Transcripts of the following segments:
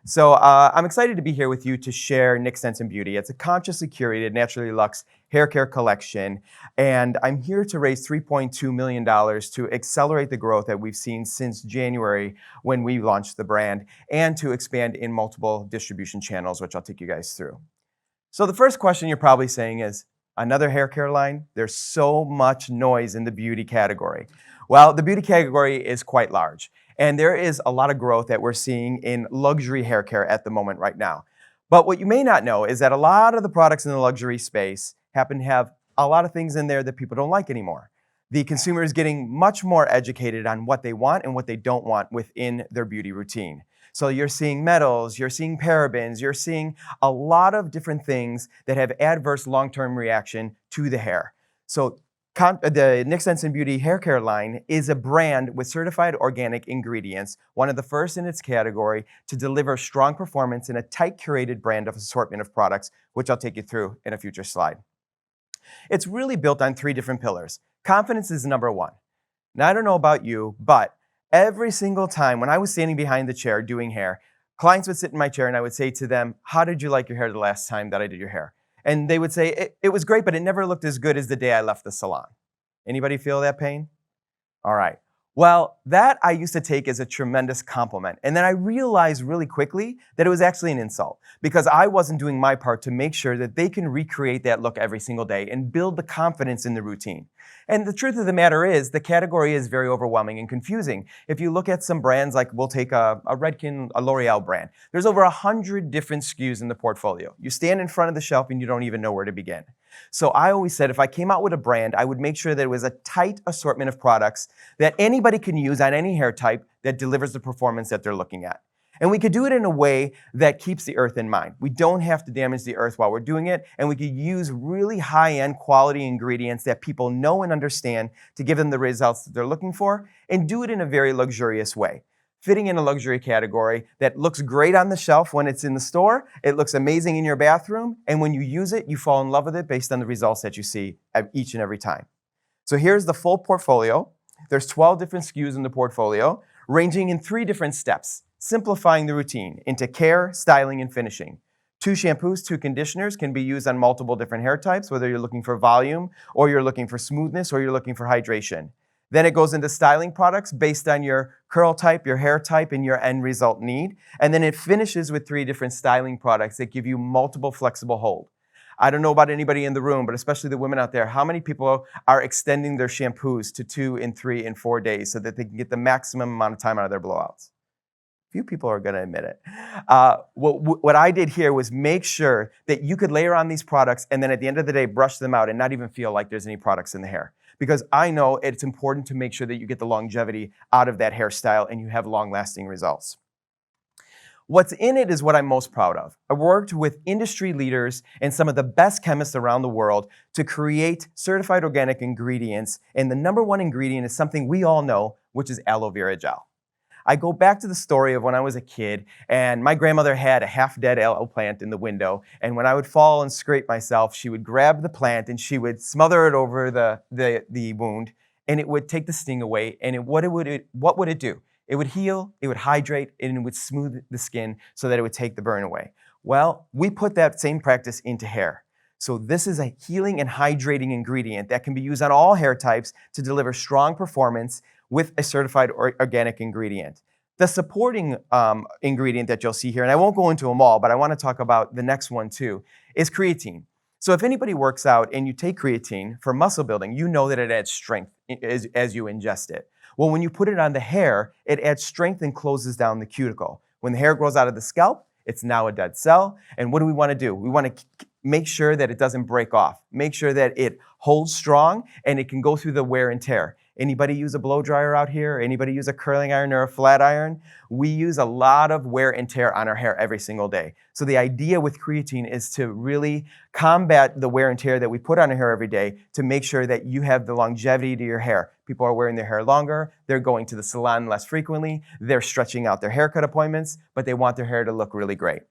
So I'm excited to be here with you to share Nick Stenson Beauty. It's a consciously curated, naturally luxe hair care collection, and I'm here to raise $3.2 million to accelerate the growth that we've seen since January when we launched the brand, and to expand in multiple distribution channels, which I'll take you guys through. So the first question you're probably saying is, another hair care line? There's so much noise in the beauty category. Well, the beauty category is quite large, and there is a lot of growth that we're seeing in luxury hair care at the moment right now. But what you may not know is that a lot of the products in the luxury space happen to have a lot of things in there that people don't like anymore. The consumer is getting much more educated on what they want and what they don't want within their beauty routine. So you're seeing metals, you're seeing parabens, you're seeing a lot of different things that have adverse long-term reaction to the hair. So the Nick Stenson Beauty hair care line is a brand with certified organic ingredients, one of the first in its category to deliver strong performance in a tight curated brand of assortment of products, which I'll take you through in a future slide. It's really built on three different pillars. Confidence is number one. Now, I don't know about you, but every single time when I was standing behind the chair doing hair, clients would sit in my chair and I would say to them, how did you like your hair the last time that I did your hair? And they would say, it was great, but it never looked as good as the day I left the salon. Anybody feel that pain? All right. Well, that I used to take as a tremendous compliment. And then I realized really quickly that it was actually an insult because I wasn't doing my part to make sure that they can recreate that look every single day and build the confidence in the routine. And the truth of the matter is the category is very overwhelming and confusing. If you look at some brands, like we'll take a Redken, a L'Oreal brand, there's over 100 different SKUs in the portfolio. You stand in front of the shelf and you don't even know where to begin. So I always said if I came out with a brand, I would make sure that it was a tight assortment of products that anybody can use on any hair type that delivers the performance that they're looking at. And we could do it in a way that keeps the earth in mind. We don't have to damage the earth while we're doing it, and we could use really high-end quality ingredients that people know and understand to give them the results that they're looking for, and do it in a very luxurious way. Fitting in a luxury category that looks great on the shelf when it's in the store, it looks amazing in your bathroom, and when you use it, you fall in love with it based on the results that you see each and every time. So here's the full portfolio. There's 12 different SKUs in the portfolio, ranging in 3 different steps, simplifying the routine into care, styling, and finishing. 2 shampoos, 2 conditioners can be used on multiple different hair types, whether you're looking for volume, or you're looking for smoothness, or you're looking for hydration. Then it goes into styling products based on your curl type, your hair type, and your end result need. And then it finishes with 3 different styling products that give you multiple flexible hold. I don't know about anybody in the room, but especially the women out there, how many people are extending their shampoos to 2 and 3 and 4 days so that they can get the maximum amount of time out of their blowouts? Few people are going to admit it. What I did here was make sure that you could layer on these products and then at the end of the day brush them out and not even feel like there's any products in the hair. Because I know it's important to make sure that you get the longevity out of that hairstyle and you have long-lasting results. What's in it is what I'm most proud of. I worked with industry leaders and some of the best chemists around the world to create certified organic ingredients, and the number one ingredient is something we all know, which is aloe vera gel. I go back to the story of when I was a kid, and my grandmother had a half-dead aloe plant in the window, and when I would fall and scrape myself, she would grab the plant and she would smother it over the wound, and it would take the sting away, and what would it do? It would heal, it would hydrate, and it would smooth the skin so that it would take the burn away. Well, we put that same practice into hair. So this is a healing and hydrating ingredient that can be used on all hair types to deliver strong performance with a certified organic ingredient. The supporting ingredient that you'll see here, and I won't go into them all, but I want to talk about the next one too, is creatine. So if anybody works out and you take creatine for muscle building, you know that it adds strength as you ingest it. Well, when you put it on the hair, it adds strength and closes down the cuticle. When the hair grows out of the scalp, it's now a dead cell. And what do we want to do? We want to make sure that it doesn't break off. Make sure that it holds strong and it can go through the wear and tear. Anybody use a blow dryer out here? Anybody use a curling iron or a flat iron? We use a lot of wear and tear on our hair every single day. So the idea with creatine is to really combat the wear and tear that we put on our hair every day to make sure that you have the longevity to your hair. People are wearing their hair longer, they're going to the salon less frequently, they're stretching out their haircut appointments, but they want their hair to look really great.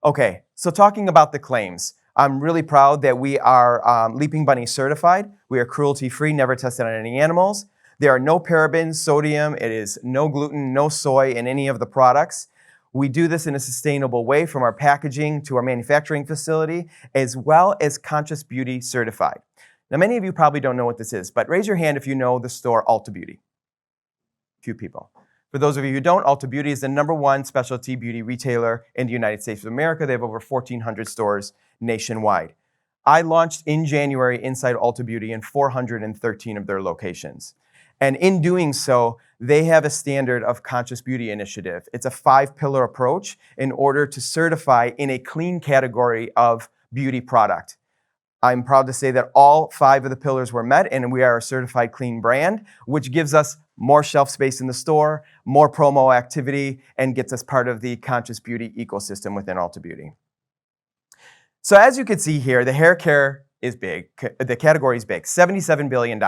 Okay, so talking about the claims. I'm really proud that we are Leaping Bunny certified. We are cruelty-free, never tested on any animals. There are no parabens, sodium, it is no gluten, no soy in any of the products. We do this in a sustainable way from our packaging to our manufacturing facility, as well as Conscious Beauty certified. Now, many of you probably don't know what this is, but raise your hand if you know the store Ulta Beauty. Few people. For those of you who don't, Ulta Beauty is the #1 specialty beauty retailer in the United States of America. They have over 1,400 stores nationwide. I launched in January inside Ulta Beauty in 413 of their locations. And in doing so, they have a standard of Conscious Beauty initiative. It's a 5-pillar approach in order to certify in a clean category of beauty product. I'm proud to say that all 5 of the pillars were met, and we are a certified clean brand, which gives us more shelf space in the store, more promo activity, and gets us part of the Conscious Beauty ecosystem within Ulta Beauty. So as you can see here, the hair care is big. The category is big, $77 billion.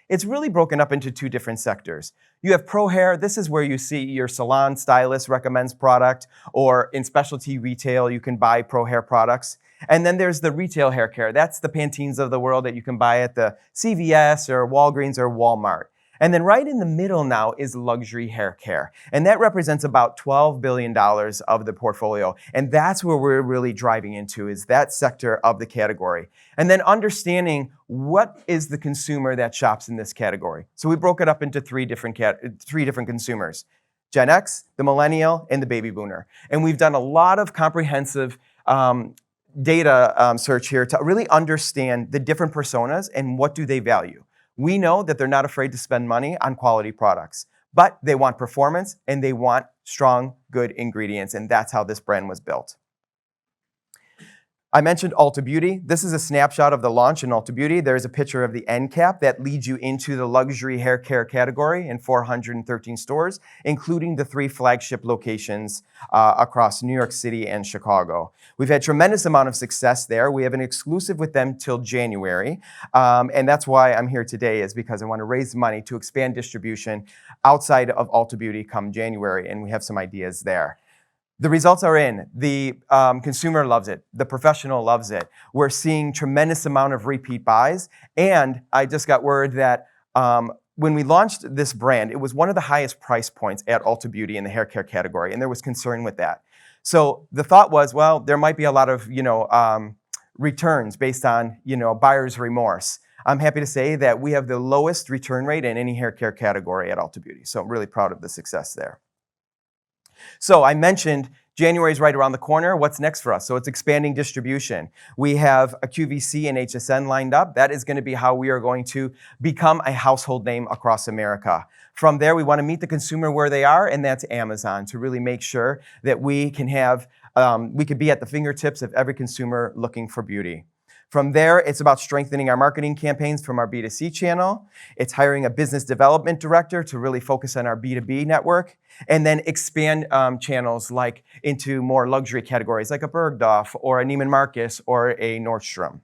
It's really broken up into 2 different sectors. You have pro hair. This is where you see your salon stylist recommends product, or in specialty retail, you can buy pro hair products. And then there's the retail hair care. That's the Pantenes of the world that you can buy at the CVS or Walgreens or Walmart. And then right in the middle now is luxury hair care. And that represents about $12 billion of the portfolio. And that's where we're really driving into, is that sector of the category. And then understanding what is the consumer that shops in this category. So we broke it up into three different consumers: Gen X, the millennial, and the baby boomer. And we've done a lot of comprehensive data search here to really understand the different personas and what do they value. We know that they're not afraid to spend money on quality products, but they want performance and they want strong, good ingredients, and that's how this brand was built. I mentioned Ulta Beauty. This is a snapshot of the launch in Ulta Beauty. There's a picture of the end cap that leads you into the luxury hair care category in 413 stores, including the 3 flagship locations across New York City and Chicago. We've had tremendous amount of success there. We have an exclusive with them till January, and that's why I'm here today, is because I want to raise money to expand distribution outside of Ulta Beauty come January, and we have some ideas there. The results are in. The consumer loves it. The professional loves it. We're seeing tremendous amount of repeat buys. And I just got word that when we launched this brand, it was one of the highest price points at Ulta Beauty in the hair care category. And there was concern with that. So the thought was, well, there might be a lot of returns based on buyer's remorse. I'm happy to say that we have the lowest return rate in any hair care category at Ulta Beauty. So I'm really proud of the success there. So I mentioned January is right around the corner. What's next for us? So it's expanding distribution. We have a QVC and HSN lined up. That is going to be how we are going to become a household name across America. From there, we want to meet the consumer where they are, and that's Amazon, to really make sure that we can be at the fingertips of every consumer looking for beauty. From there, it's about strengthening our marketing campaigns from our B2C channel. It's hiring a business development director to really focus on our B2B network, and then expand channels like into more luxury categories like a Bergdorf or a Neiman Marcus or a Nordstrom.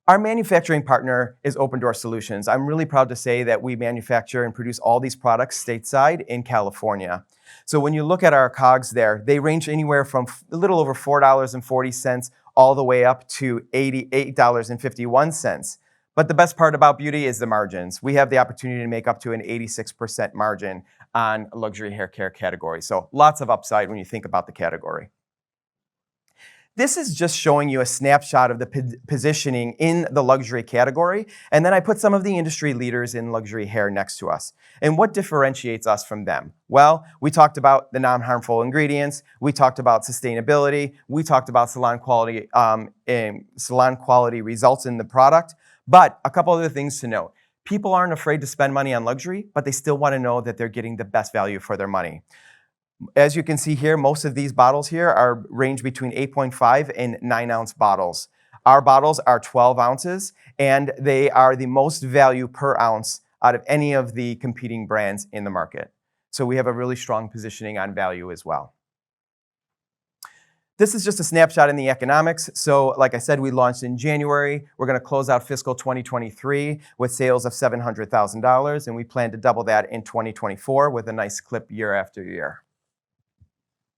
Our manufacturing partner is Open Door Solutions. I'm really proud to say that we manufacture and produce all these products stateside in California. So when you look at our COGS there, they range anywhere from a little over $4.40 all the way up to $88.51. But the best part about beauty is the margins. We have the opportunity to make up to an 86% margin on luxury hair care category. So lots of upside when you think about the category. This is just showing you a snapshot of the positioning in the luxury category, and then I put some of the industry leaders in luxury hair next to us. And what differentiates us from them? Well, we talked about the non-harmful ingredients, we talked about sustainability, we talked about salon quality results in the product, but a couple other things to note. People aren't afraid to spend money on luxury, but they still want to know that they're getting the best value for their money. As you can see here, most of these bottles here are range between 8.5 and 9-ounce bottles. Our bottles are 12 ounces, and they are the most value per ounce out of any of the competing brands in the market. So we have a really strong positioning on value as well. This is just a snapshot in the economics. So like I said, we launched in January. We're going to close out fiscal 2023 with sales of $700,000, and we plan to double that in 2024 with a nice clip year after year.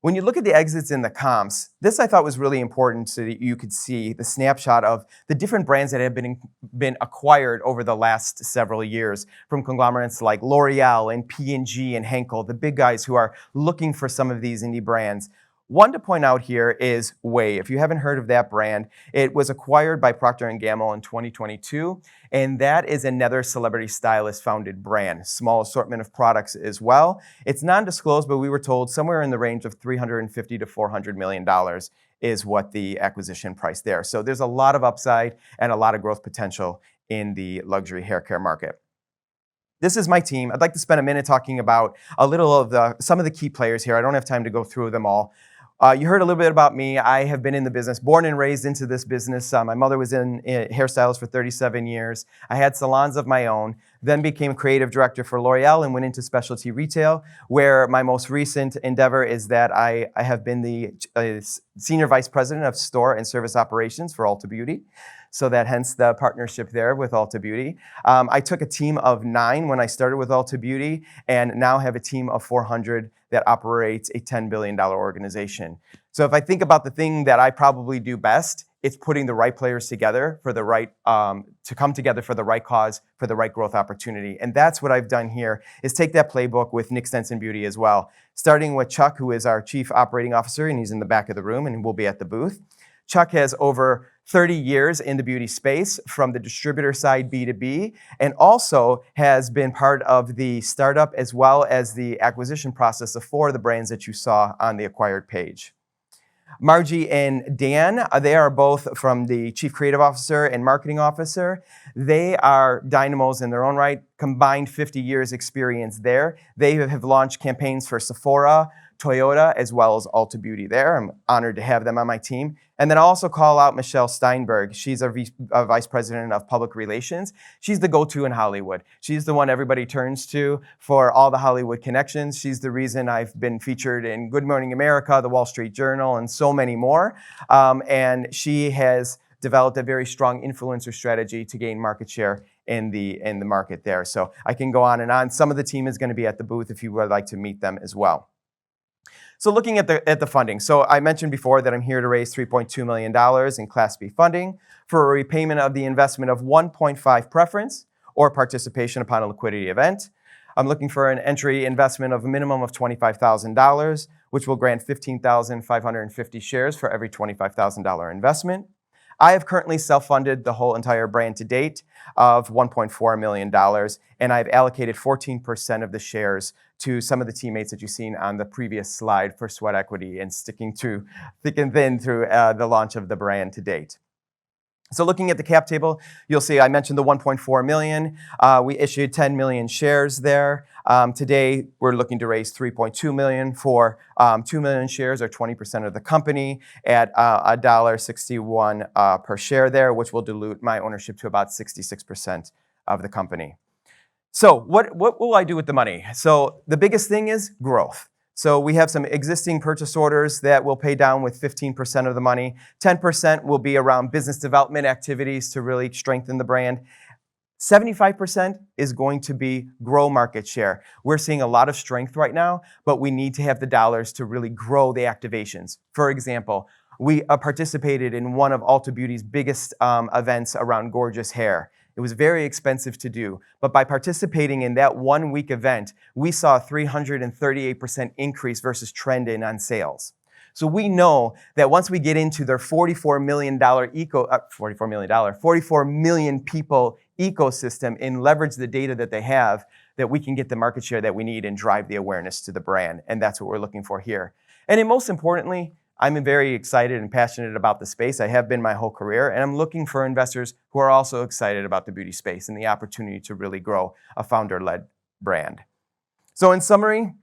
When you look at the exits in the comps, this I thought was really important so that you could see the snapshot of the different brands that have been acquired over the last several years from conglomerates like L'Oreal and P&G and Henkel, the big guys who are looking for some of these indie brands. One to point out here is Way. If you haven't heard of that brand, it was acquired by Procter & Gamble in 2022, and that is another celebrity stylist founded brand. Small assortment of products as well. It's non-disclosed, but we were told somewhere in the range of $350 to $400 million is what the acquisition price there. So there's a lot of upside and a lot of growth potential in the luxury hair care market. This is my team. I'd like to spend a minute talking about a little of some of the key players here. I don't have time to go through them all. You heard a little bit about me. I have been in the business, born and raised into this business. My mother was in hairstyles for 37 years. I had salons of my own, then became creative director for L'Oreal and went into specialty retail, where my most recent endeavor is that I have been the senior vice president of store and service operations for Ulta Beauty. So that hence the partnership there with Ulta Beauty. I took a team of 9 when I started with Ulta Beauty and now have a team of 400 that operates a $10 billion organization. So if I think about the thing that I probably do best, it's putting the right players together for the right, to come together for the right cause, for the right growth opportunity. And that's what I've done here, is take that playbook with Nick Stenson Beauty as well. Starting with Chuck, who is our Chief Operating Officer, and he's in the back of the room and will be at the booth. Chuck has over 30 years in the beauty space from the distributor side B2B, and also has been part of the startup as well as the acquisition process of 4 of the brands that you saw on the acquired page. Margie and Dan, they are both from the Chief Creative Officer and Marketing Officer. They are dynamos in their own right, combined 50 years experience there. They have launched campaigns for Sephora, Toyota, as well as Ulta Beauty there. I'm honored to have them on my team. And then I'll also call out Michelle Steinberg. She's our Vice President of Public Relations. She's the go-to in Hollywood. She's the one everybody turns to for all the Hollywood connections. She's the reason I've been featured in Good Morning America, The Wall Street Journal, and so many more. And she has developed a very strong influencer strategy to gain market share in the market there. So I can go on and on. Some of the team is going to be at the booth if you would like to meet them as well. So looking at the funding, so I mentioned before that I'm here to raise $3.2 million in Class B funding for a repayment of the investment of 1.5 preference or participation upon a liquidity event. I'm looking for an entry investment of a minimum of $25,000, which will grant 15,550 shares for every $25,000 investment. I have currently self-funded the whole entire brand to date of $1.4 million, and I've allocated 14% of the shares to some of the teammates that you've seen on the previous slide for sweat equity and sticking through thick and thin through the launch of the brand to date. So looking at the cap table, you'll see I mentioned the 1.4 million. We issued 10 million shares there. Today, we're looking to raise 3.2 million for 2 million shares, or 20% of the company, at $1.61 per share there, which will dilute my ownership to about 66% of the company. So what will I do with the money? So the biggest thing is growth. So we have some existing purchase orders that will pay down with 15% of the money. 10% will be around business development activities to really strengthen the brand. 75% is going to be grow market share. We're seeing a lot of strength right now, but we need to have the dollars to really grow the activations. For example, we participated in one of Ulta Beauty's biggest events around gorgeous hair. It was very expensive to do, but by participating in that 1-week event, we saw a 338% increase versus trend in on sales. So we know that once we get into their $44 million $44 million people ecosystem and leverage the data that they have, that we can get the market share that we need and drive the awareness to the brand. And that's what we're looking for here. And then most importantly, I'm very excited and passionate about the space. I have been my whole career, and I'm looking for investors who are also excited about the beauty space and the opportunity to really grow a founder-led brand. So in summary,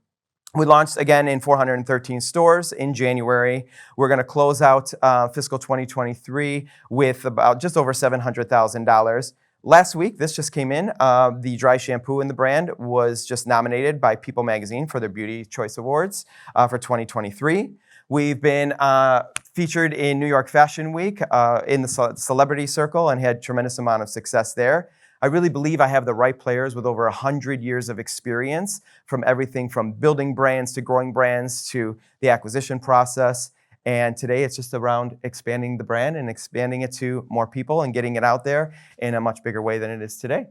we launched again in 413 stores in January. We're going to close out fiscal 2023 with about just over $700,000. Last week, this just came in, the dry shampoo in the brand was just nominated by People Magazine for their Beauty Choice Awards for 2023. We've been featured in New York Fashion Week in the celebrity circle and had tremendous amount of success there. I really believe I have the right players with over 100 years of experience from everything from building brands to growing brands to the acquisition process. And today it's just around expanding the brand and expanding it to more people and getting it out there in a much bigger way than it is today.